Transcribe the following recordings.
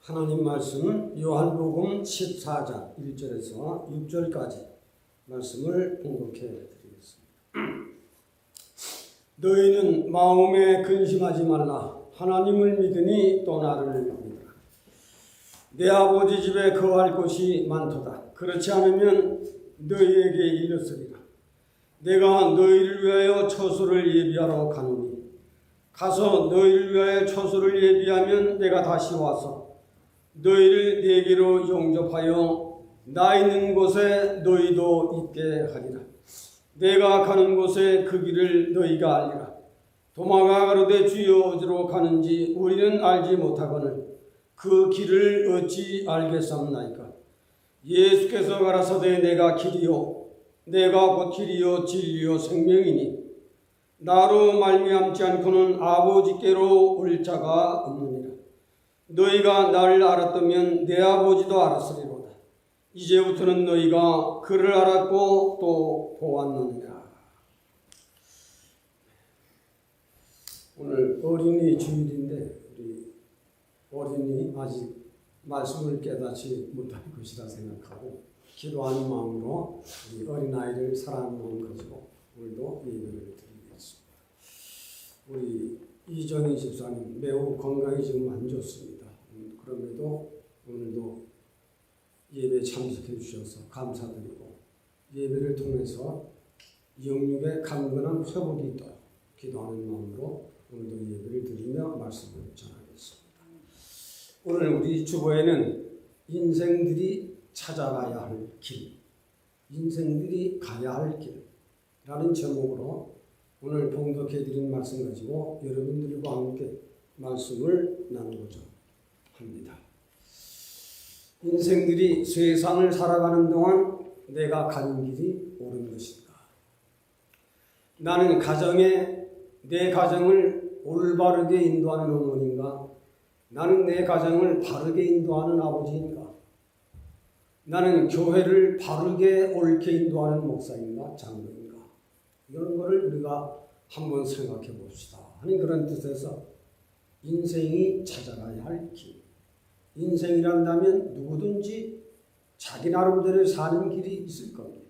하나님 말씀은 요한복음 14장 1절에서 6절까지 말씀을 봉독해 드리겠습니다. 너희는 마음에 근심하지 말라. 하나님을 믿으니 또 나를 믿으라. 내 아버지 집에 거할 곳이 많도다. 그렇지 않으면 너희에게 일렀으리라. 내가 너희를 위하여 처소를 예비하러 가노니 가서 너희를 위하여 처소를 예비하면 내가 다시 와서 너희를 내게로 영접하여 나 있는 곳에 너희도 있게 하리라. 내가 가는 곳에 그 길을 너희가 알리라. 도마가 가로되 주여 어디로 가는지 우리는 알지 못하거늘 그 길을 어찌 알겠사옵나이까. 예수께서 가라사대 내가 길이요 내가 곧 길이요 진리요 생명이니 나로 말미암지 않고는 아버지께로 올 자가 없느니라. 너희가 나를 알았다면 내 아버지도 알았으리로다. 이제부터는 너희가 그를 알았고 또 보았느니라. 오늘 어린이 주일인데 우리 어린이 아직 말씀을 깨닫지 못할 것이라 생각하고 기도하는 마음으로 우리 어린아이를 사랑하는 마음 가지고 오늘도 예배를 드리겠습니다. 우리 이정희 집사님 매우 건강이 지금 안 좋습니다. 그럼에도 오늘도 예배 참석해 주셔서 감사드리고 예배를 통해서 영육의 강건한 회복이 있도록 기도하는 마음으로 오늘도 예배를 드리며 말씀을 전하겠습니다. 오늘 우리 주보에는 인생들이 찾아가야 할 길, 인생들이 가야 할 길이라는 제목으로 오늘 봉독해드린 말씀 가지고 여러분들과 함께 말씀을 나누고자 합니다. 인생들이 세상을 살아가는 동안 내가 가는 길이 옳은 것인가? 나는 내 가정을 올바르게 인도하는 어머니인가? 나는 내 가정을 바르게 인도하는 아버지인가? 나는 교회를 바르게 옳게 인도하는 목사인가? 장로인가? 이런 거를 우리가 한번 생각해 봅시다 하는 그런 뜻에서 인생이 찾아가야 할 길. 인생이란다면 누구든지 자기 나름대로 사는 길이 있을 겁니다.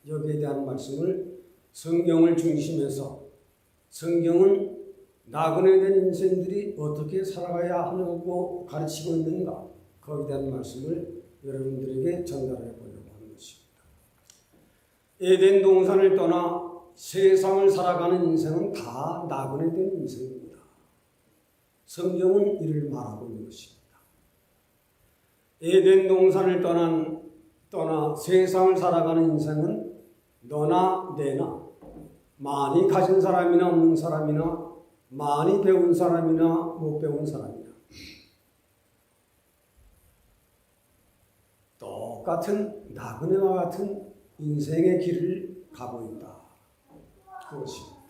여기에 대한 말씀을 성경을 중심해서 성경은 나그네 된 인생들이 어떻게 살아가야 하냐고 가르치고 있는가 거기에 대한 말씀을 여러분들에게 전달해 보려고 하는 것입니다. 에덴 동산을 떠나 세상을 살아가는 인생은 다 나그네 된 인생입니다. 성경은 이를 말하고 있는 것입니다. 에덴 동산을 떠나 세상을 살아가는 인생은 너나 내나 많이 가진 사람이나 없는 사람이나 많이 배운 사람이나 못 배운 사람이나 똑같은 나그네와 같은 인생의 길을 가고 있다. 그것입니다.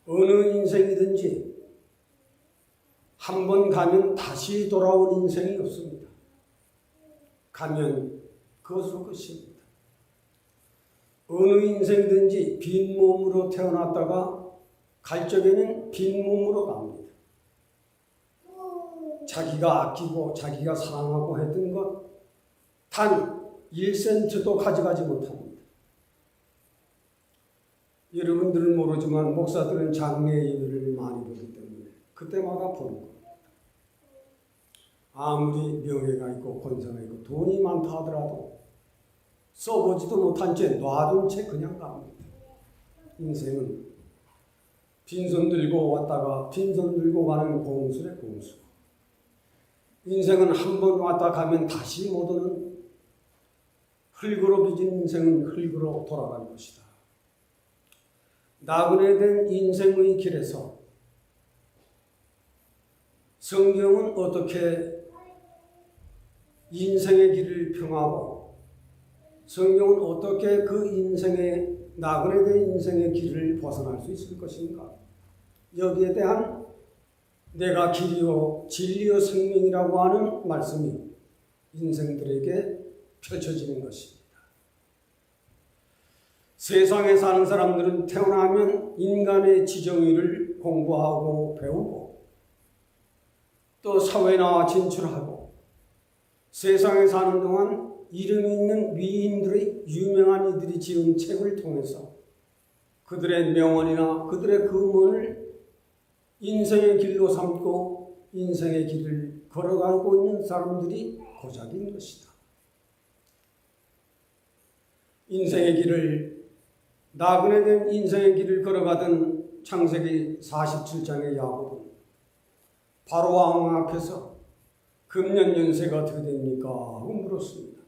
어느 인생이든지 한 번 가면 다시 돌아온 인생이 없습니다. 가면 그것으로 끝입니다. 어느 인생이든지 빈 몸으로 태어났다가 갈 적에는 빈 몸으로 갑니다. 자기가 아끼고 자기가 사랑하고 했던 것 단 1센트도 가져가지 못합니다. 여러분들은 모르지만 목사들은 장례 예배를 많이 보기 때문에 그때마다 보는 겁니다. 아무리 명예가 있고 권세가 있고 돈이 많다 하더라도 써보지도 못한 채 놔둔 채 그냥 갑니다. 인생은 빈손 들고 왔다가 빈손 들고 가는 공수래 공수. 인생은 한 번 왔다 가면 다시 못 오는 흙으로 빚은 인생은 흙으로 돌아갈 것이다. 나그네 된 인생의 길에서 성경은 어떻게 인생의 길을 평하고 성경은 어떻게 그 인생의 나그네 된 인생의 길을 벗어날 수 있을 것인가? 여기에 대한 내가 길이요 진리요 생명이라고 하는 말씀이 인생들에게 펼쳐지는 것입니다. 세상에 사는 사람들은 태어나면 인간의 지정의를 공부하고 배우고 또 사회나 진출하고 세상에 사는 동안 이름이 있는 위인들의 유명한 이들이 지은 책을 통해서 그들의 명언이나 그들의 금언을 인생의 길로 삼고 인생의 길을 걸어가고 있는 사람들이 고작인 것이다. 인생의 길을 나그네 된 인생의 길을 걸어가던 창세기 47장의 야곱은 바로 왕 앞에서 금년 연세가 어떻게 됩니까? 하고 물었습니다.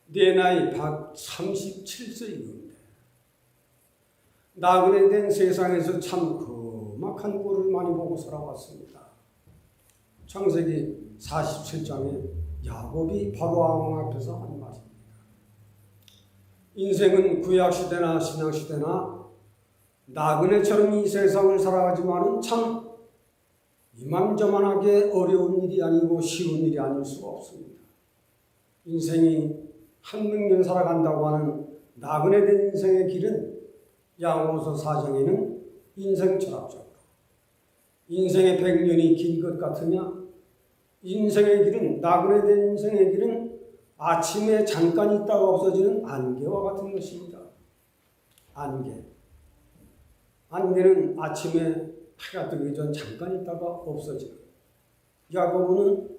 내 나이 137세이건데 나그네 된 세상에서 참 험악한 꼴을 많이 보고 살아왔습니다. 창세기 47장에 야곱이 바로 왕 앞에서 한 말입니다. 인생은 구약시대나 신약시대나 나그네처럼 이 세상을 살아가지만은 참 이만저만하게 어려운 일이 아니고 쉬운 일이 아닐 수가 없습니다. 인생이 한백년 살아간다고 하는 나그네 된 인생의 길은 야고보서 4장에는 인생 철학적으로 인생의 100년이 긴 것 같으냐? 인생의 길은 나그네 된 인생의 길은 아침에 잠깐 있다가 없어지는 안개와 같은 것입니다. 안개는 아침에 해가 뜨기 전 잠깐 있다가 없어지는. 야고보는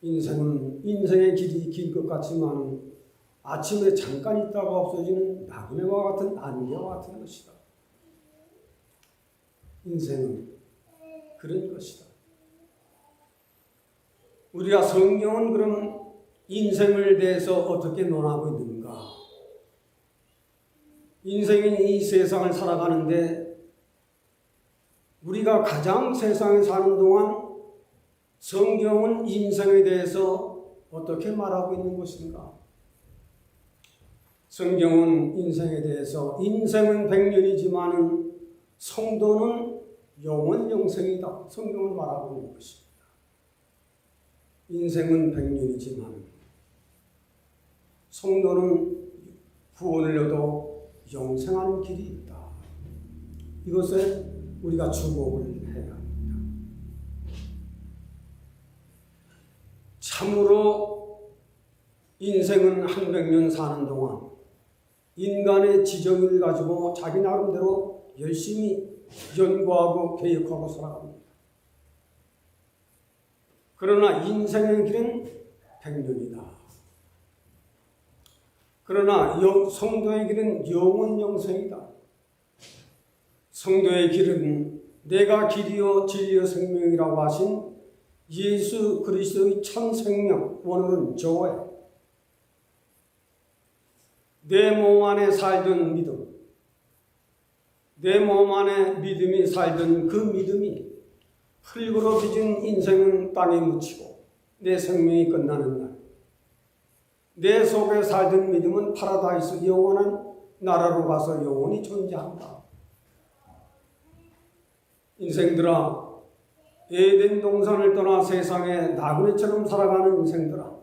인생의 길이 긴 것 같지만 아침에 잠깐 있다가 없어지는 나그네와 같은 안개와 같은 것이다. 인생은 그런 것이다. 우리가 성경은 그럼 인생을 대해서 어떻게 논하고 있는가? 인생인 이 세상을 살아가는데 우리가 가장 세상에 사는 동안 성경은 인생에 대해서 어떻게 말하고 있는 것인가? 성경은 인생에 대해서 인생은 100년이지만 성도는 영원 영생이다. 성경은 말하고 있는 것입니다. 인생은 100년이지만 성도는 구원을 얻어 영생하는 길이 있다. 이것에 우리가 주목을 해야 합니다. 참으로 인생은 한 100년 사는 동안 인간의 지정을 가지고 자기 나름대로 열심히 연구하고 계획하고 살아갑니다. 그러나 인생의 길은 100년이다. 그러나 성도의 길은 영원 영생이다. 성도의 길은 내가 길이요 진리요 생명이라고 하신 예수 그리스도의 참 생명, 오늘은 조회. 내 몸 안에 살던 믿음, 내 몸 안에 믿음이 살던 그 믿음이 흙으로 빚은 인생은 땅에 묻히고 내 생명이 끝나는 날, 내 속에 살던 믿음은 파라다이스 영원한 나라로 가서 영원히 존재한다. 인생들아, 에덴 동산을 떠나 세상에 나그네처럼 살아가는 인생들아,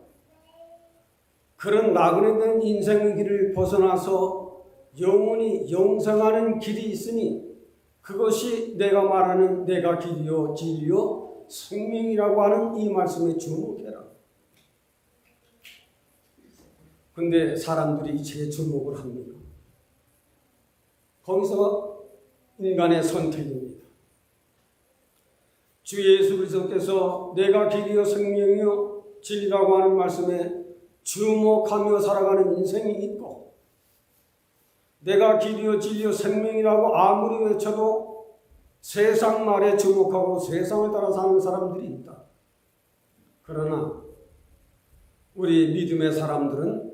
그런 나그네된 인생의 길을 벗어나서 영원히 영생하는 길이 있으니 그것이 내가 말하는 내가 길이요 진리요 생명이라고 하는 이 말씀에 주목해라. 근데 사람들이 이 책에 주목을 합니다. 거기서 인간의 선택입니다. 주 예수 그리스도께서 내가 길이요 생명이요 진리라고 하는 말씀에 주목하며 살아가는 인생이 있고, 내가 길이요 진리요 생명이라고 아무리 외쳐도 세상 말에 주목하고 세상을 따라 사는 사람들이 있다. 그러나 우리 믿음의 사람들은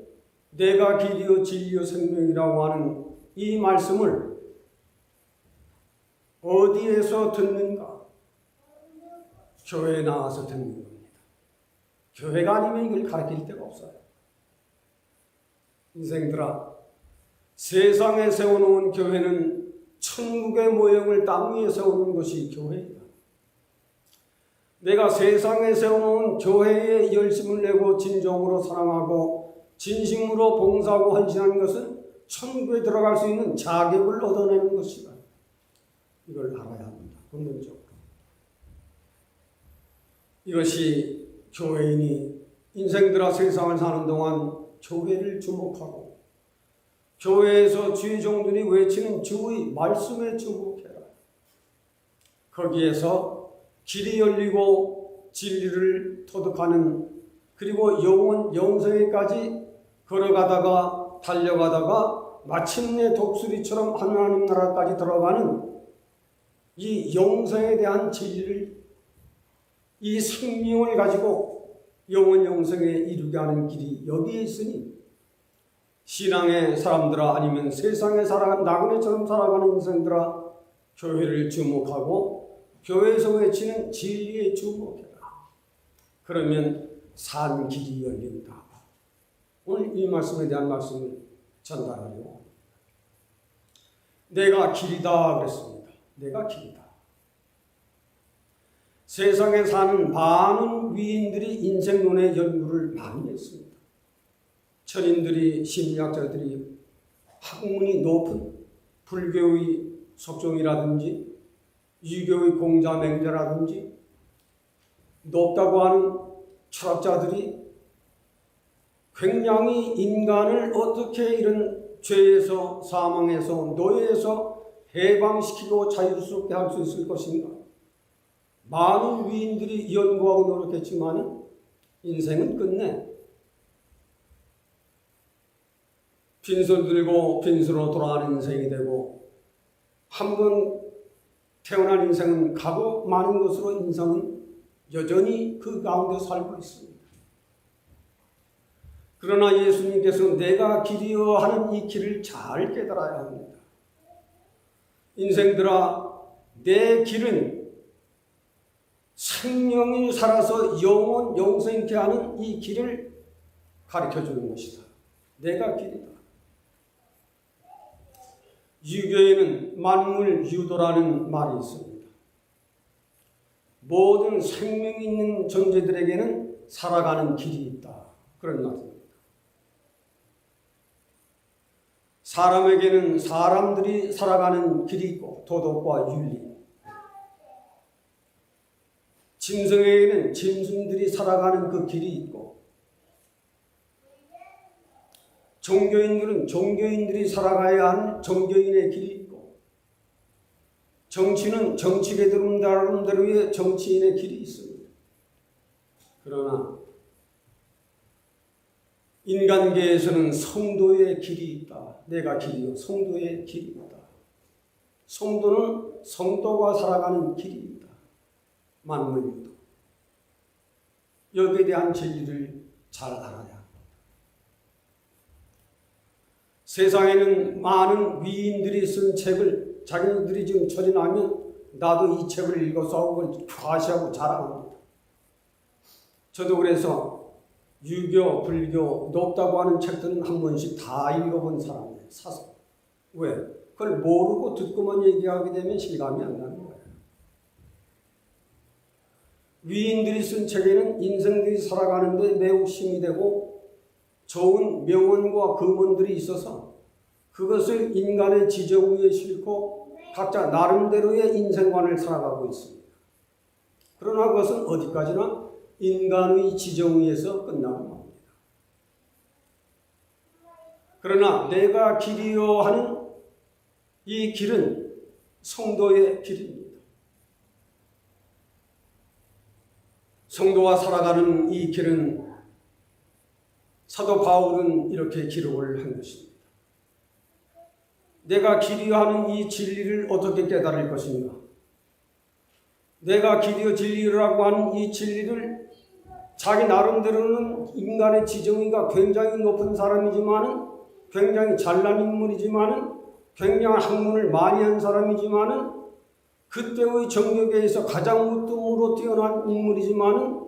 내가 길이요 진리요 생명이라고 하는 이 말씀을 어디에서 듣는가? 교회에 나와서 듣는 겁니다. 교회가 아니면 이걸 가르칠 데가 없어요. 인생들아, 세상에 세워놓은 교회는 천국의 모형을 땅 위에 세우는 것이 교회이다. 내가 세상에 세워놓은 교회에 열심을 내고 진정으로 사랑하고 진심으로 봉사하고 헌신하는 것은 천국에 들어갈 수 있는 자격을 얻어내는 것이다. 이걸 알아야 합니다. 근본적으로. 이것이 교회인이 인생들아 세상을 사는 동안 교회를 주목하고 교회에서 주의 종들이 외치는 주의 말씀에 주목해라. 거기에서 길이 열리고 진리를 터득하는, 그리고 영원 영생에까지 걸어가다가 달려가다가 마침내 독수리처럼 하나님 나라까지 들어가는 이 영생에 대한 진리를, 이 생명을 가지고 영원 영생에 이르게 하는 길이 여기에 있으니 신앙의 사람들아, 아니면 세상에 나그네처럼 살아가는 인생들아, 교회를 주목하고 교회에서 외치는 진리에 주목해라. 그러면 산 길이 열린다. 오늘 이 말씀에 대한 말씀을 전달하려고 합니다. 내가 길이다 그랬습니다. 내가 길이다. 세상에 사는 많은 위인들이 인생론의 연구를 많이 했습니다. 천인들이, 심리학자들이 학문이 높은 불교의 석종이라든지 유교의 공자맹자라든지 높다고 하는 철학자들이 굉장히 인간을 어떻게 이런 죄에서, 사망에서, 노예에서 해방시키고 자유스럽게 할 수 있을 것인가, 많은 위인들이 연구하고 노력했지만 인생은 끝내 빈손 들고 빈손으로 돌아가는 인생이 되고, 한 번 태어난 인생은 가고 마는 것으로 인생은 여전히 그 가운데 살고 있습니다. 그러나 예수님께서 내가 길이여 하는 이 길을 잘 깨달아야 합니다. 인생들아, 내 길은 생명이 살아서 영원 영생케 하는 이 길을 가르쳐주는 것이다. 내가 길이다. 유교에는 만물 유도라는 말이 있습니다. 모든 생명이 있는 존재들에게는 살아가는 길이 있다. 그런 말입니다. 사람에게는 사람들이 살아가는 길이 있고 도덕과 윤리, 짐승에게는 짐승들이 살아가는 그 길이 있고, 종교인들은 종교인들이 살아가야 하는 종교인의 길이 있고, 정치는 정치계들 나름대로의 정치인의 길이 있습니다. 그러나 인간계에서는 성도의 길이 있다. 내가 길이요 성도의 길이 있다. 성도는 성도가 살아가는 길입니다. 만물유도. 여기에 대한 진리를 잘 알아야 합니다. 세상에는 많은 위인들이 쓴 책을 자기들이 지금 처리나면 나도 이 책을 읽어서 그걸 과시하고 자랑합니다. 저도 그래서 유교, 불교 높다고 하는 책들은 한 번씩 다 읽어본 사람이에요. 사서. 왜? 그걸 모르고 듣고만 얘기하게 되면 실감이 안 나는 거예요. 위인들이 쓴 책에는 인생들이 살아가는데 매우 힘이 되고 좋은 명언과 금언들이 있어서 그것을 인간의 지정 위에 싣고 각자 나름대로의 인생관을 살아가고 있습니다. 그러나 그것은 어디까지나 인간의 지정 위에서 끝나는 겁니다. 그러나 내가 길이여 하는 이 길은 성도의 길입니다. 성도가 살아가는 이 길은 사도 바울은 이렇게 기록을 한 것입니다. 내가 길이여 하는 이 진리를 어떻게 깨달을 것인가? 내가 길이여 진리라고 하는 이 진리를 자기 나름대로는 인간의 지정의가 굉장히 높은 사람이지만은, 굉장히 잘난 인물이지만은, 굉장한 학문을 많이 한 사람이지만은, 그때의 정교계에서 가장 무뚝으로 뛰어난 인물이지만은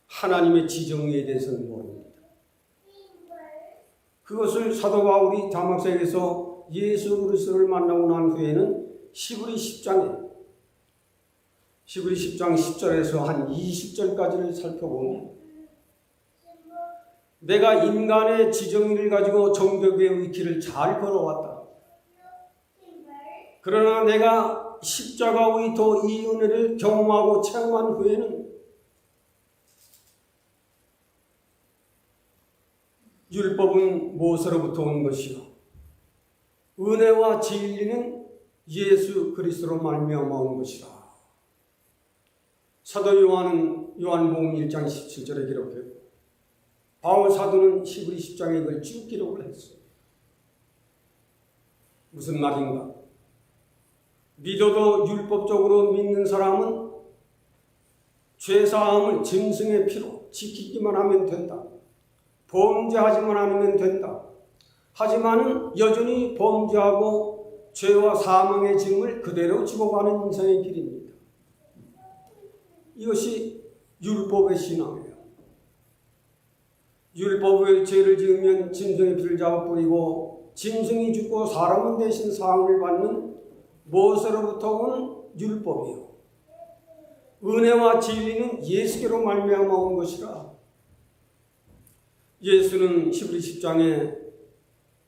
하나님의 지정의에 대해서는 모릅니다. 그것을 사도 바울이 다마스에서 예수 그리스도를 만나고 난 후에는 히브리 10장 10절에서 한 20절까지를 살펴보면, 내가 인간의 지정의를 가지고 정교계의 길을 잘 걸어왔다. 그러나 내가 십자가의 이 은혜를 경험하고 체험한 후에는 율법은 모세로부터 온 것이요 은혜와 진리는 예수 그리스도로 말미암아 온 것이라. 사도 요한은 요한복음 1장 17절에 기록했고 바울 사도는 히브리 10장에 이걸 쭉 기록을 했어요. 무슨 말인가? 믿어도 율법적으로 믿는 사람은 죄사함을 짐승의 피로 지키기만 하면 된다. 범죄하지만 않으면 된다. 하지만은 여전히 범죄하고 죄와 사망의 짐을 그대로 지고 가는 인생의 길입니다. 이것이 율법의 신앙이에요. 율법의 죄를 지으면 짐승의 피를 잡아 뿌리고 짐승이 죽고 사람은 대신 사함을 받는 모세로부터 온 율법이요 은혜와 진리는 예수께로 말미암아 온 것이라. 예수는 히브리 10장에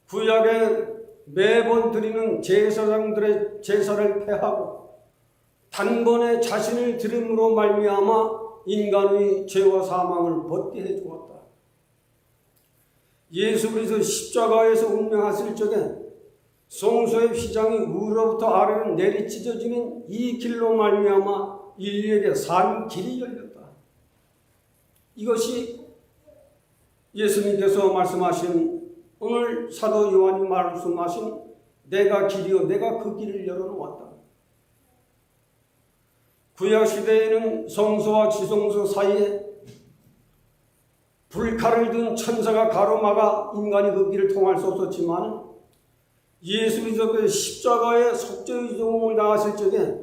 구약에 매번 드리는 제사장들의 제사를 폐하고 단번에 자신을 드림으로 말미암아 인간의 죄와 사망을 벗게 해주었다. 예수 그리스도 십자가에서 운명하실 적에 성소의 휘장이 위로부터 아래로 내리찢어지는 이 길로 말미암아 인류에게 산 길이 열렸다. 이것이 예수님께서 말씀하신 오늘 사도 요한이 말씀하신 내가 길이요 내가 그 길을 열어놓았다. 구약시대에는 성소와 지성소 사이에 불칼을 든 천사가 가로막아 인간이 그 길을 통할 수 없었지만 예수 그리스도께서 십자가의 속죄의 종을 당하실 적에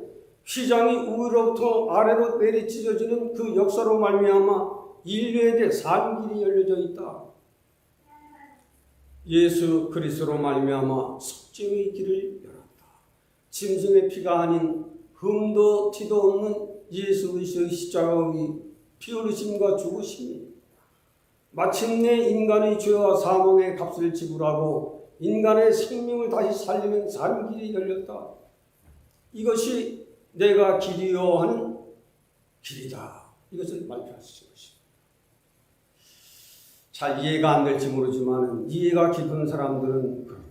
휘장이 위로부터 아래로 내리찢어지는 그 역사로 말미암아 인류에게 산 길이 열려져 있다. 예수 그리스도로 말미암아 속죄의 길을 열었다. 짐승의 피가 아닌 흠도 티도 없는 예수 그리스도의 십자가의 피 흘리심과 죽으심이 마침내 인간의 죄와 사망의 값을 지불하고 인간의 생명을 다시 살리는 산 길이 열렸다. 이것이 내가 길이요 하는 길이다. 이것을 발표하신 것입니다. 잘 이해가 안 될지 모르지만 이해가 깊은 사람들은 그렇구나.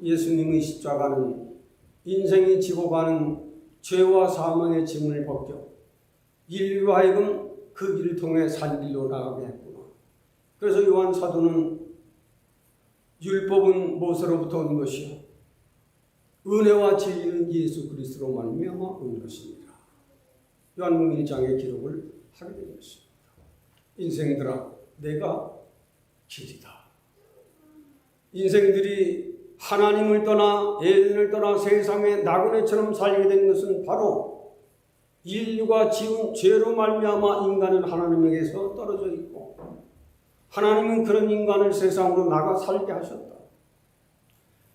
예수님의 십자가는 인생이 지고 가는 죄와 사망의 짐을 벗겨 인류로 하여금 그 길을 통해 산 길로 나가게 했구나. 그래서 요한 사도는 율법은 모세로부터 온 것이요 은혜와 진리는 예수 그리스도로 말미암아 온 것입니다. 요한복음 1장의 기록을 하게 된 것입니다. 인생들아 내가 길이다. 인생들이 하나님을 떠나 에덴을 떠나 세상에 나그네처럼 살게 된 것은 바로 인류가 지은 죄로 말미암아 인간은 하나님에게서 떨어져 있고 하나님은 그런 인간을 세상으로 나가 살게 하셨다.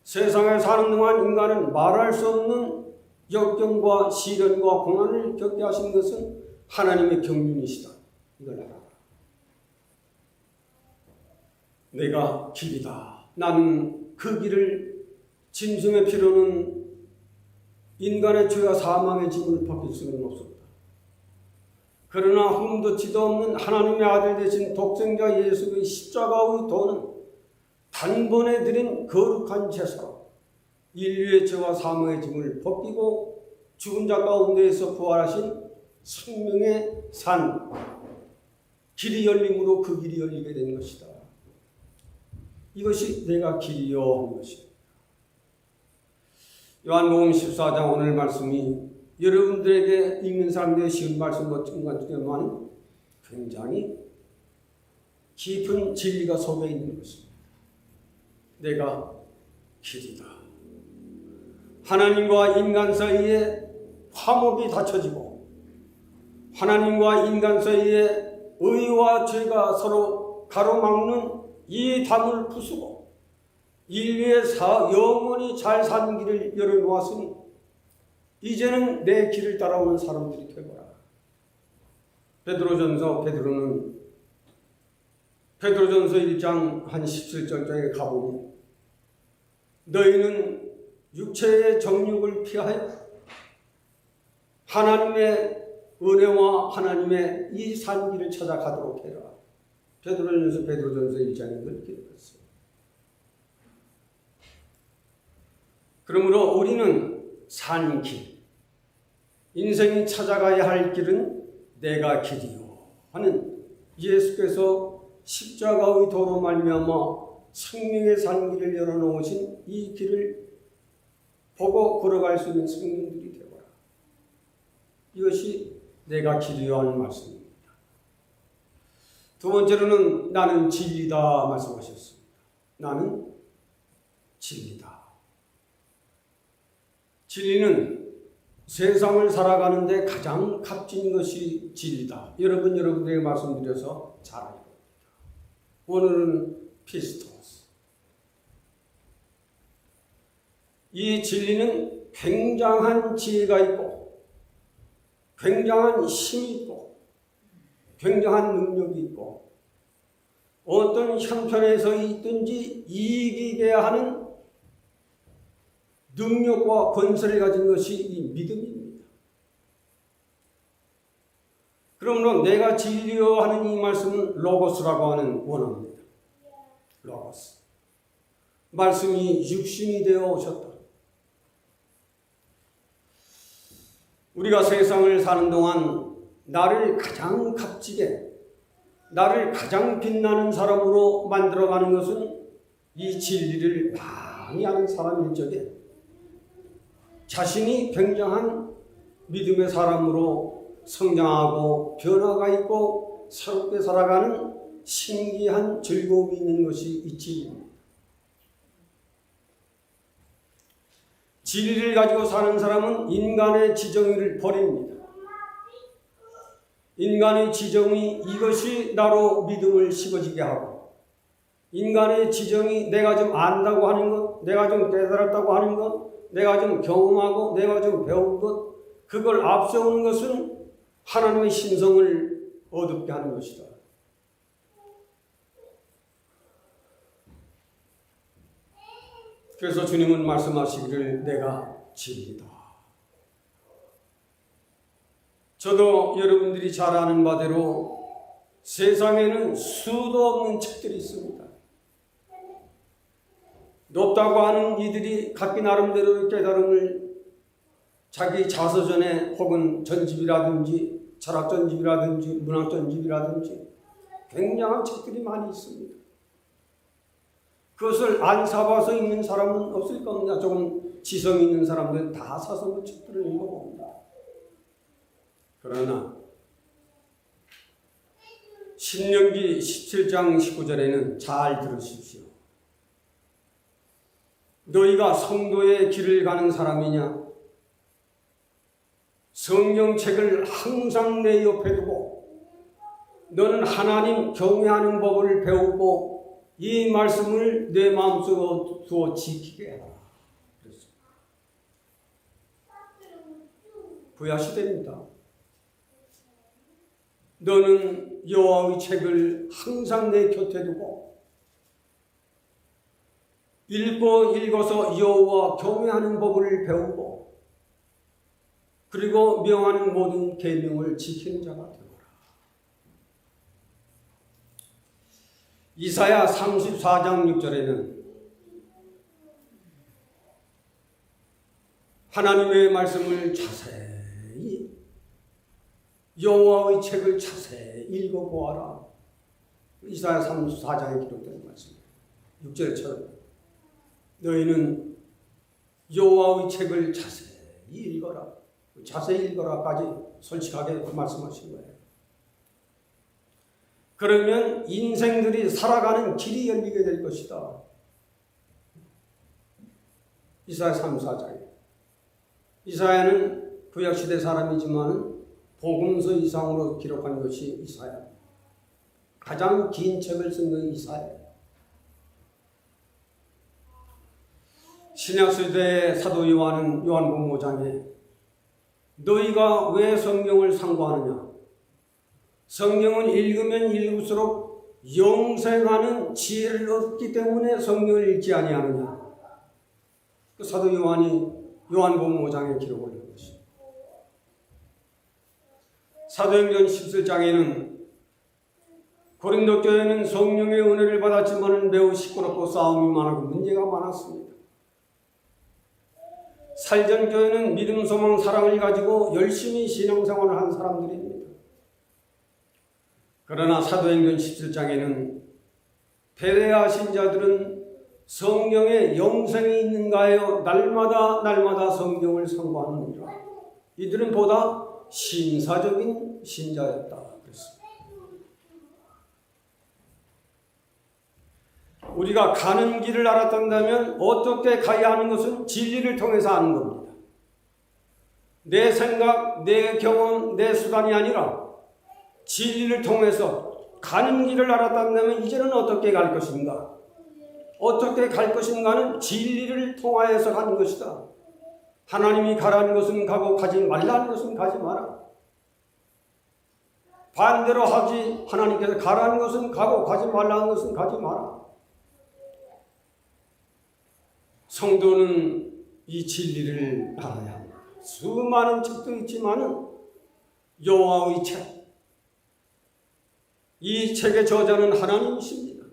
세상에 사는 동안 인간은 말할 수 없는 역경과 시련과 고난을 겪게 하신 것은 하나님의 경륜이시다. 이걸 알아라. 내가 길이다. 나는 그 길을 짐승의 피로는 인간의 죄와 사망의 짐을 벗길 수는 없었다. 그러나 흠도 티도 없는 하나님의 아들 되신 독생자 예수의 십자가의 도는 단번에 드린 거룩한 제사로 인류의 죄와 사망의 짐을 벗기고 죽은 자 가운데에서 부활하신 생명의 산 길이 열림으로 그 길이 열리게 된 것이다. 이것이 내가 길이요 한 것입니다. 요한복음 14장 오늘 말씀이 여러분들에게 읽는 사람들의 쉬운 말씀 같은 것만 굉장히 깊은 진리가 속에 있는 것입니다. 내가 길이다. 하나님과 인간 사이에 화목이 닫혀지고 하나님과 인간 사이에 의와 죄가 서로 가로막는 이 담을 부수고 인류의 영원히 잘 사는 길을 열어놓았으니 이제는 내 길을 따라오는 사람들이 되거라. 베드로전서 베드로전서 1장 한 17절에 가보면 너희는 육체의 정욕을 피하여 하나님의 은혜와 하나님의 이 산 길을 찾아가도록 해라. 베드로전서 1장에 그렇게 되었어요. 그러므로 우리는 산 길, 인생이 찾아가야 할 길은 내가 길이요 하는 예수께서 십자가의 도로 말미암아 생명의 산 길을 열어놓으신 이 길을 보고 걸어갈 수 있는 성령들이 되어라. 이것이 내가 길이요 하는 말씀입니다. 두 번째로는 나는 진리다 말씀하셨습니다. 나는 진리다. 진리는 세상을 살아가는데 가장 값진 것이 진리다. 여러분에게 말씀드려서 잘 알고 있습니다. 오늘은 피스토스. 이 진리는 굉장한 지혜가 있고 굉장한 힘이 있고 굉장한 능력이 있고 어떤 형편에서 있든지 이기게 하는 능력과 권세를 가진 것이 이 믿음입니다. 그러므로 내가 진리여 하는 이 말씀은 로고스라고 하는 원어입니다. 로고스. 말씀이 육신이 되어 오셨다. 우리가 세상을 사는 동안 나를 가장 값지게, 나를 가장 빛나는 사람으로 만들어가는 것은 이 진리를 많이 아는 사람일 적에 자신이 굉장한 믿음의 사람으로 성장하고 변화가 있고 새롭게 살아가는 신기한 즐거움이 있는 것이 이 진리입니다. 진리를 가지고 사는 사람은 인간의 지정의를 버립니다. 인간의 지정의 이것이 나로 믿음을 식어지게 하고 인간의 지정이 내가 좀 안다고 하는 것, 내가 좀 깨달았다고 하는 것, 내가 좀 경험하고 내가 좀 배운 것, 그걸 앞세우는 것은 하나님의 신성을 어둡게 하는 것이다. 그래서 주님은 말씀하시기를 내가 진리다. 저도 여러분들이 잘 아는 바대로 세상에는 수도 없는 책들이 있습니다. 높다고 하는 이들이 각기 나름대로의 깨달음을 자기 자서전에 혹은 전집이라든지 철학전집이라든지 문학전집이라든지 굉장한 책들이 많이 있습니다. 그것을 안 사봐서 읽는 사람은 없을 겁니다. 조금 지성 있는 사람들은 다 사서 그 책들을 읽어봅니다. 그러나 신명기 17장 19절에는 잘 들으십시오. 너희가 성도의 길을 가는 사람이냐? 성경책을 항상 내 옆에 두고 너는 하나님 경외하는 법을 배우고 이 말씀을 내 마음속에 두어 지키게 해라. 그랬습니다. 부야시대입니다. 너는 여호와의 책을 항상 내 곁에 두고 읽어서 여호와 경외하는 법을 배우고 그리고 명하는 모든 계명을 지키는 자가 되어라. 이사야 34장 6절에는 하나님의 말씀을 자세히 여호와의 책을 자세히 읽어보아라. 이사야 34장에 기록된 말씀입니다. 6절처럼 너희는 여호와의 책을 자세히 읽어라. 자세히 읽어라까지 솔직하게 말씀하신 거예요. 그러면 인생들이 살아가는 길이 열리게 될 것이다. 이사야 34장에. 이사야는 구약시대 사람이지만 복음서 이상으로 기록한 것이 이사야. 가장 긴 책을 쓴 것이 이사야. 신약시대의 사도 요한은 요한복음 5장에 너희가 왜 성경을 상고하느냐? 성경은 읽으면 읽을수록 영생하는 지혜를 얻기 때문에 성경을 읽지 아니하느냐? 그 사도 요한이 요한복음 5장에 기록을 한 것입니다. 사도행전 17장에는 고린도 교회는 성령의 은혜를 받았지만 매우 시끄럽고 싸움이 많고 문제가 많았습니다. 살전 교회는 믿음, 소망, 사랑을 가지고 열심히 신앙생활을 한 사람들입니다. 그러나 사도행전 17장에는 베레아 신자들은 성령의 영생이 있는가요? 날마다 성경을 상고하느니라. 이들은 보다 신사적인 신자였다. 그랬습니다. 우리가 가는 길을 알았던다면 어떻게 가야 하는 것은 진리를 통해서 아는 겁니다. 내 생각, 내 경험, 내 수단이 아니라 진리를 통해서 가는 길을 알았다면 이제는 어떻게 갈 것인가? 어떻게 갈 것인가는 진리를 통하여서 가는 것이다. 하나님이 가라는 것은 가고 가지 말라는 것은 가지 마라. 반대로 하지 하나님께서 가라는 것은 가고 가지 말라는 것은 가지 마라. 성도는 이 진리를 알아야 합니다. 수많은 책도 있지만은 여호와의 책, 이 책의 저자는 하나님이십니다.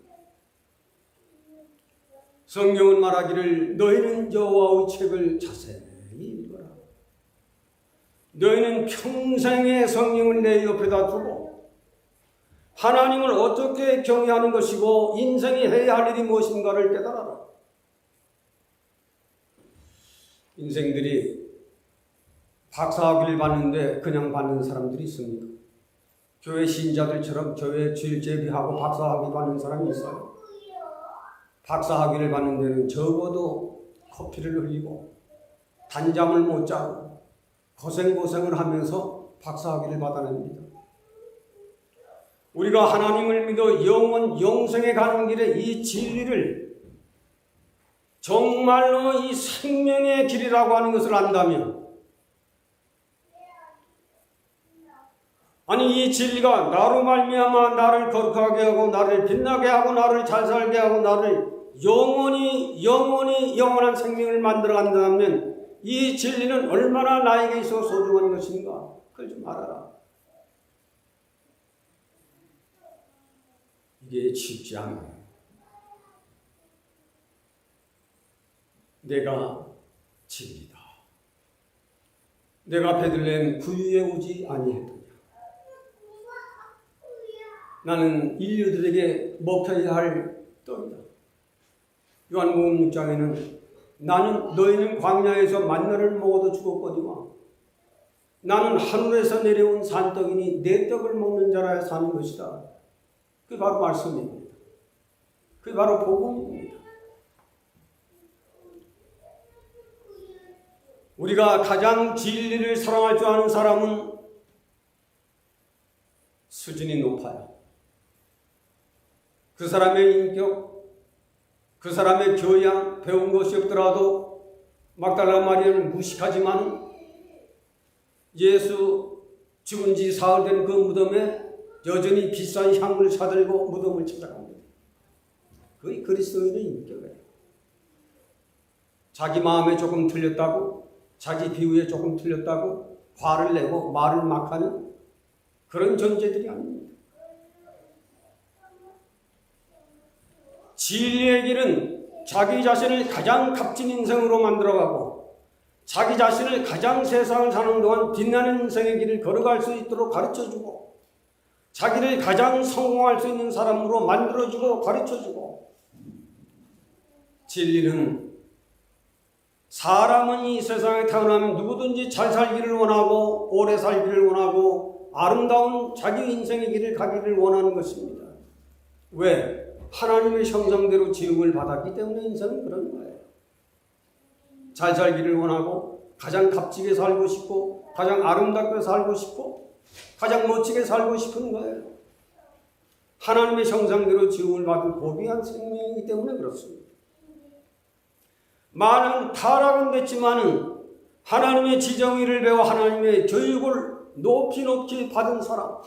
성경은 말하기를 너희는 여호와의 책을 자세히 읽어라. 너희는 평생의 성경을 내 옆에다 두고 하나님을 어떻게 경외하는 것이고 인생이 해야 할 일이 무엇인가를 깨달아라. 인생들이 박사학위를 받는데 그냥 받는 사람들이 있습니까? 교회 신자들처럼 교회 주일제비하고 박사학위 받는 사람이 있어요. 박사학위를 받는 데는 적어도 커피를 흘리고 단잠을 못 자고 고생을 하면서 박사학위를 받아냅니다. 우리가 하나님을 믿어 영생에 가는 길에 이 진리를 정말로 이 생명의 길이라고 하는 것을 안다면, 아니 이 진리가 나로 말미암아 나를 거룩하게 하고 나를 빛나게 하고 나를 잘 살게 하고 나를 영원한 생명을 만들어 간다면 이 진리는 얼마나 나에게 있어 소중한 것인가? 그걸 좀 알아라. 이게 쉽지 않아요. 내가 진리다. 내가 베들레헴 구유에 오지 아니했더냐. 나는 인류들에게 먹혀야 할 떡이다. 요한복음 6장에는 나는 너희는 광야에서 만나를 먹어도 죽었거니와 나는 하늘에서 내려온 산떡이니 내 떡을 먹는 자라야 사는 것이다. 그게 바로 말씀입니다. 그게 바로 복음입니다. 우리가 가장 진리를 사랑할 줄 아는 사람은 수준이 높아요. 그 사람의 인격, 그 사람의 교양, 배운 것이 없더라도 막달라 마리아를 무식하지만 예수 죽은 지 사흘 된 그 무덤에 여전히 비싼 향을 사들고 무덤을 찾아갑니다. 그게 그리스도인의 인격이에요. 자기 마음에 조금 틀렸다고, 자기 비유에 조금 틀렸다고 화를 내고 말을 막 하는 그런 존재들이 아닙니다. 진리의 길은 자기 자신을 가장 값진 인생으로 만들어가고 자기 자신을 가장 세상을 사는 동안 빛나는 인생의 길을 걸어갈 수 있도록 가르쳐주고 자기를 가장 성공할 수 있는 사람으로 만들어주고 가르쳐주고, 진리는 사람은 이 세상에 태어나면 누구든지 잘 살기를 원하고 오래 살기를 원하고 아름다운 자기 인생의 길을 가기를 원하는 것입니다. 왜? 하나님의 형상대로 지음을 받았기 때문에 인생은 그런 거예요. 잘 살기를 원하고 가장 값지게 살고 싶고 가장 아름답게 살고 싶고 가장 멋지게 살고 싶은 거예요. 하나님의 형상대로 지음을 받은 고귀한 생명이기 때문에 그렇습니다. 많은 타락은 됐지만은 하나님의 지정의를 배워 하나님의 교육을 높이 받은 사람,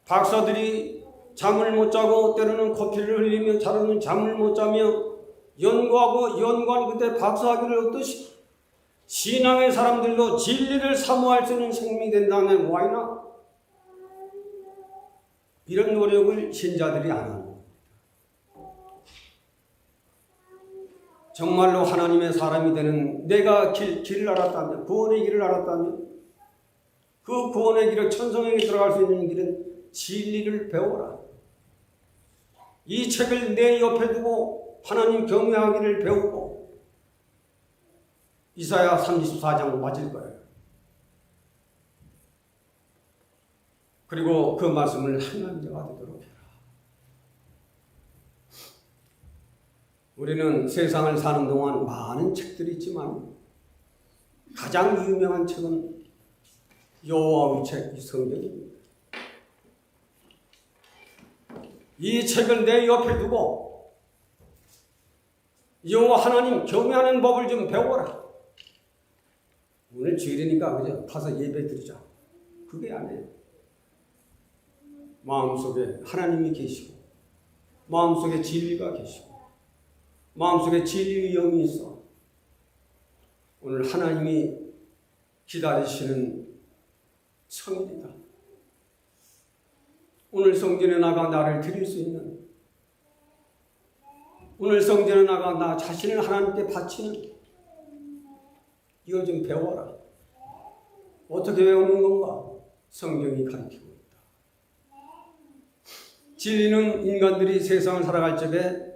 박사들이 잠을 못 자고 때로는 커피를 흘리며 자로는 잠을 못 자며 연구한 그때 박사학위를 얻듯이 신앙의 사람들도 진리를 사모할 수 있는 생명이 된다면 와이나? 이런 노력을 신자들이 안 합니다. 정말로 하나님의 사람이 되는 내가 길을 알았다면, 구원의 길을 알았다면 그 구원의 길을 천성에게 들어갈 수 있는 길은 진리를 배워라. 이 책을 내 옆에 두고 하나님 경외하기를 배우고 이사야 34장 맞을 거예요. 그리고 그 말씀을 행하는 자가 되도록 해라. 우리는 세상을 사는 동안 많은 책들이 있지만 가장 유명한 책은 여호와의 책, 이 성경입니다. 이 책을 내 옆에 두고 여호와 하나님 경외하는 법을 좀 배워라. 오늘 주일이니까 그죠? 가서 예배 드리자. 그게 아니에요. 마음속에 하나님이 계시고 마음속에 진리가 계시고 마음속에 진리의 영이 있어. 오늘 하나님이 기다리시는 성일이다. 오늘 성전에 나가 나를 드릴 수 있는, 오늘 성전에 나가 나 자신을 하나님께 바치는, 이걸 좀 배워라. 어떻게 배우는 건가? 성경이 가르치고 있다. 진리는 인간들이 세상을 살아갈 적에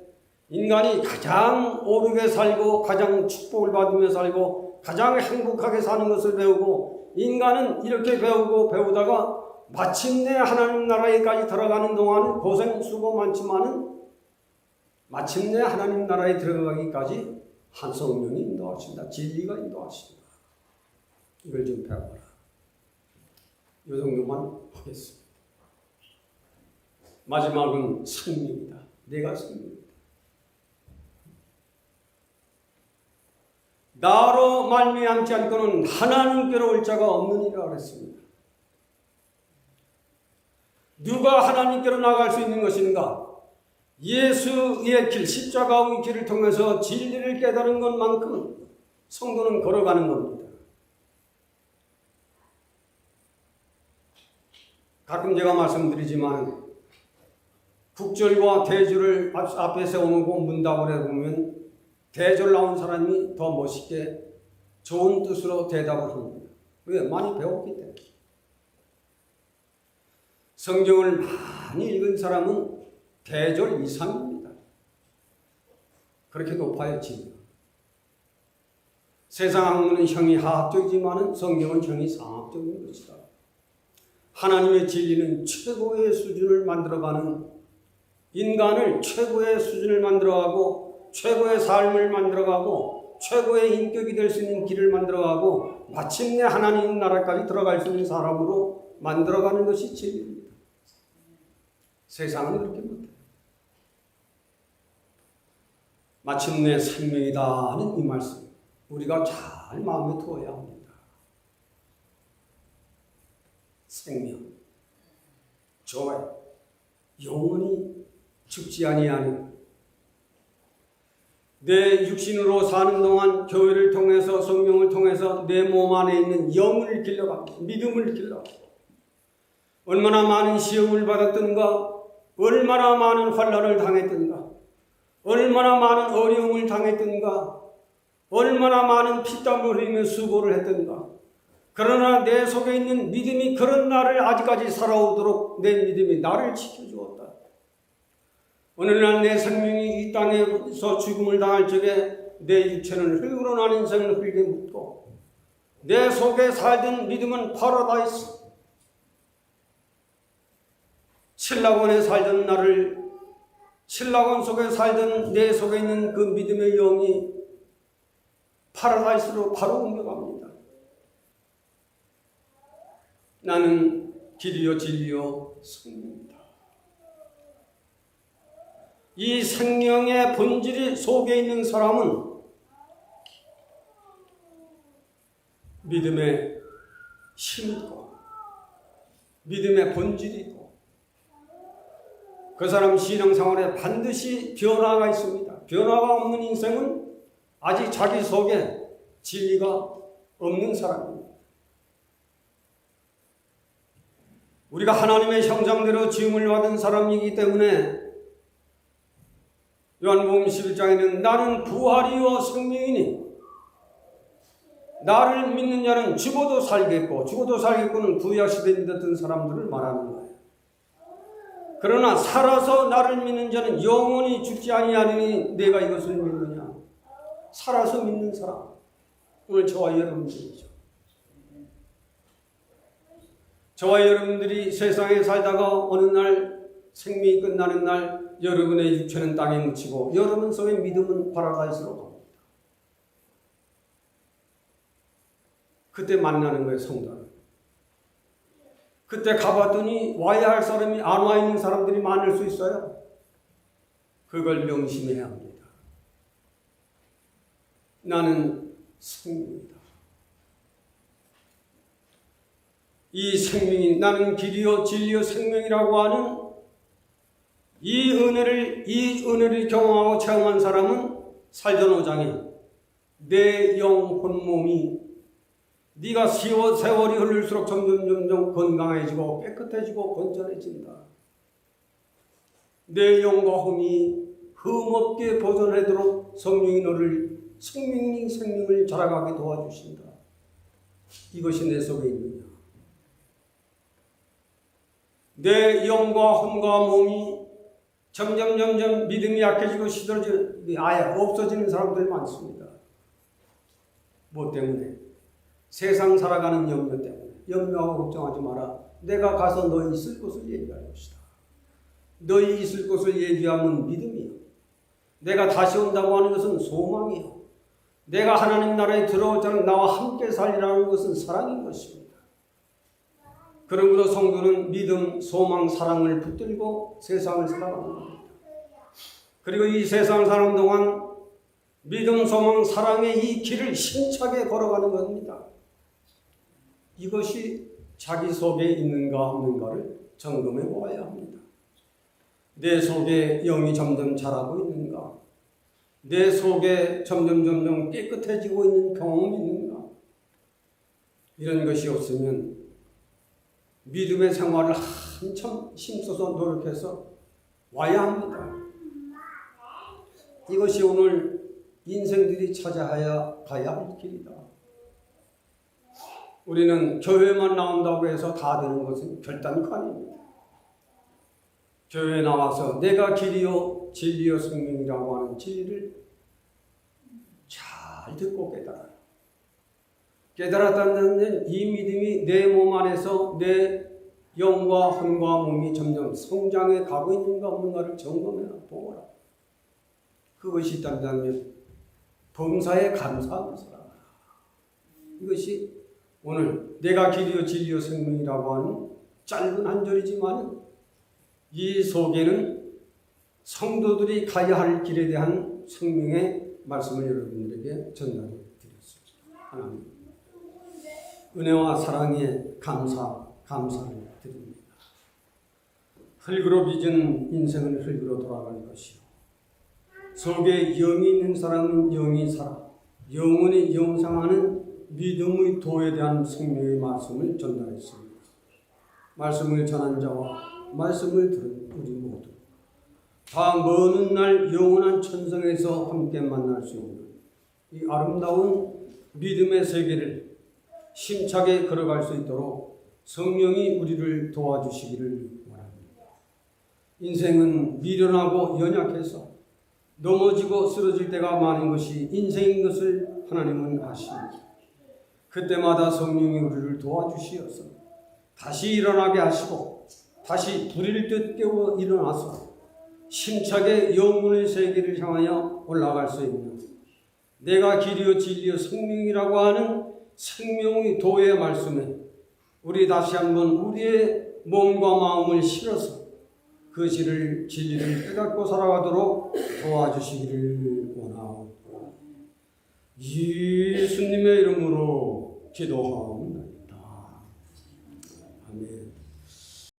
인간이 가장 오르게 살고 가장 축복을 받으며 살고 가장 행복하게 사는 것을 배우고, 인간은 이렇게 배우고 배우다가 마침내 하나님 나라에까지 들어가는 동안은 고생 수고 많지만은 마침내 하나님 나라에 들어가기까지 한 성령이 인도하신다. 진리가 인도하신다. 이걸 좀 배워라. 이 정도만 하겠습니다. 마지막은 생명이다. 내가 생명이다. 나로 말미암지 않고는 하나님께로 올 자가 없느니라 그랬습니다. 누가 하나님께로 나갈 수 있는 것인가? 예수의 길, 십자가의 길을 통해서 진리를 깨달은 것만큼은 성도는 걸어가는 겁니다. 가끔 제가 말씀드리지만 국절과 대절을 앞에 세워놓고 문답을 해보면 대절 나온 사람이 더 멋있게 좋은 뜻으로 대답을 합니다. 왜? 많이 배웠기 때문에. 성경을 많이 읽은 사람은 대절 이상입니다. 그렇게 높아요, 진리가. 세상 학문은 형이 하학적이지만 성경은 형이 상학적인 것이다. 하나님의 진리는 최고의 수준을 만들어가는, 인간을 최고의 수준을 만들어가고 최고의 삶을 만들어가고 최고의 인격이 될 수 있는 길을 만들어가고 마침내 하나님 나라까지 들어갈 수 있는 사람으로 만들어가는 것이 진리입니다. 세상은 그렇게 못해요. 마침내 생명이다 하는 이 말씀 우리가 잘 마음에 두어야 합니다. 생명, 좋아요. 영원히 죽지 아니하는, 내 육신으로 사는 동안 교회를 통해서 성령을 통해서 내 몸 안에 있는 영을 길러가고 믿음을 길러가고 얼마나 많은 시험을 받았던가, 얼마나 많은 환난을 당했던가, 얼마나 많은 어려움을 당했던가, 얼마나 많은 피땀을 흘리며 수고를 했던가. 그러나 내 속에 있는 믿음이 그런 나를 아직까지 살아오도록 내 믿음이 나를 지켜주었다. 어느 날 내 생명이 이 땅에서 죽음을 당할 적에 내 육체는 흙으로 난 인생을 흙에 묻고 내 속에 살던 믿음은 파라다이스, 신라곤에 살던 나를, 신라곤 속에 살던 내 속에 있는 그 믿음의 영이 파라다이스로 바로 옮겨갑니다. 나는 길이요 진리요 생명이다. 이 생명의 본질이 속에 있는 사람은 믿음의 힘이 있고 믿음의 본질이 있고 그 사람 신앙생활에 반드시 변화가 있습니다. 변화가 없는 인생은 아직 자기 속에 진리가 없는 사람입니다. 우리가 하나님의 형상대로 지음을 받은 사람이기 때문에 요한복음 11장에는 나는 부활이요 생명이니 나를 믿는 자는 죽어도 살겠고 죽어도 살겠고는 구약시대에 믿었던 사람들을 말하는 거예요. 그러나 살아서 나를 믿는 자는 영원히 죽지 아니하리니 내가 이것을 믿느냐. 살아서 믿는 사람, 오늘 저와 여러분들이죠. 저와 여러분들이 세상에 살다가 어느 날 생명이 끝나는 날 여러분의 육체는 땅에 묻히고 여러분 속의 믿음은 파라다이스로 갑니다. 그때 만나는 거예요, 성도는. 그때 가봤더니 와야 할 사람이 안 와 있는 사람들이 많을 수 있어요. 그걸 명심해야 합니다. 나는 생명이다. 이 생명이 나는 길이요 진리요 생명이라고 하는 이 은혜를 경험하고 체험한 사람은 살전 5장에 내 영혼 몸이 네가 세월이 흐를수록 점점 건강해지고 깨끗해지고 건전해진다. 내 영과 혼이 흠없게 보존하도록 성령이 너를 생명을 자라가게 도와주신다. 이것이 내 속에 있느냐. 내 영과 혼과 몸이 점점 믿음이 약해지고 시들어지는 아예 없어지는 사람들이 많습니다. 뭐 때문에? 세상 살아가는 염려 때문에. 염려하고 걱정하지 마라. 내가 가서 너희 있을 곳을 얘기할 것이다. 너희 있을 곳을 얘기하면 믿음이요. 내가 다시 온다고 하는 것은 소망이요. 내가 하나님 나라에 들어올 자는 나와 함께 살리라는 것은 사랑인 것입니다. 그러므로 성도는 믿음, 소망, 사랑을 붙들고 세상을 살아가는 겁니다. 그리고 이 세상을 사는 동안 믿음, 소망, 사랑의 이 길을 힘차게 걸어가는 겁니다. 이것이 자기 속에 있는가 없는가를 점검해 보아야 합니다. 내 속에 영이 점점 자라고 있는가? 내 속에 점점 깨끗해지고 있는 경험이 있는가? 이런 것이 없으면 믿음의 생활을 한참 힘써서 노력해서 와야 합니다. 이것이 오늘 인생들이 찾아야 가야 할 길이다. 우리는 교회만 나온다고 해서 다 되는 것은 결단코 아닙니다. 교회에 나와서 내가 길이요 진리요 생명이라고 하는 진리를 잘 듣고 깨달아요. 깨달았다는 이 믿음이 내 몸 안에서 내 영과 혼과 몸이 점점 성장해 가고 있는가 없는가를 점검해 보거라. 그것이 있다면 범사에 감사하는 사람. 이것이 오늘 내가 길이요 진리요 생명이라고 하는 짧은 한 절이지만 이 속에는 성도들이 가야 할 길에 대한 생명의 말씀을 여러분들에게 전달해 드렸습니다. 하나님 은혜와 사랑에 감사를 드립니다. 흙으로 빚은 인생은 흙으로 돌아갈 것이요 속에 영이 있는 사람은 영이 살아 영원히 영상하는 믿음의 도에 대한 생명의 말씀을 전달했습니다. 말씀을 전한 자와 말씀을 들은 우리 모두 다 먼 날 영원한 천성에서 함께 만날 수 있는 이 아름다운 믿음의 세계를 힘차게 걸어갈 수 있도록 성령이 우리를 도와주시기를 원합니다. 인생은 미련하고 연약해서 넘어지고 쓰러질 때가 많은 것이 인생인 것을 하나님은 아십니다. 그때마다 성령이 우리를 도와주시어서 다시 일어나게 하시고 다시 불일 듯 깨워 일어나서 힘차게 영혼의 세계를 향하여 올라갈 수 있는 내가 길이요 진리요 생명이라고 하는 생명의 도의 말씀에 우리 다시 한번 우리의 몸과 마음을 실어서 그 진리를 깨닫고 살아가도록 도와주시기를 원하옵니다. 예수님의 이름으로 기도하옵니다.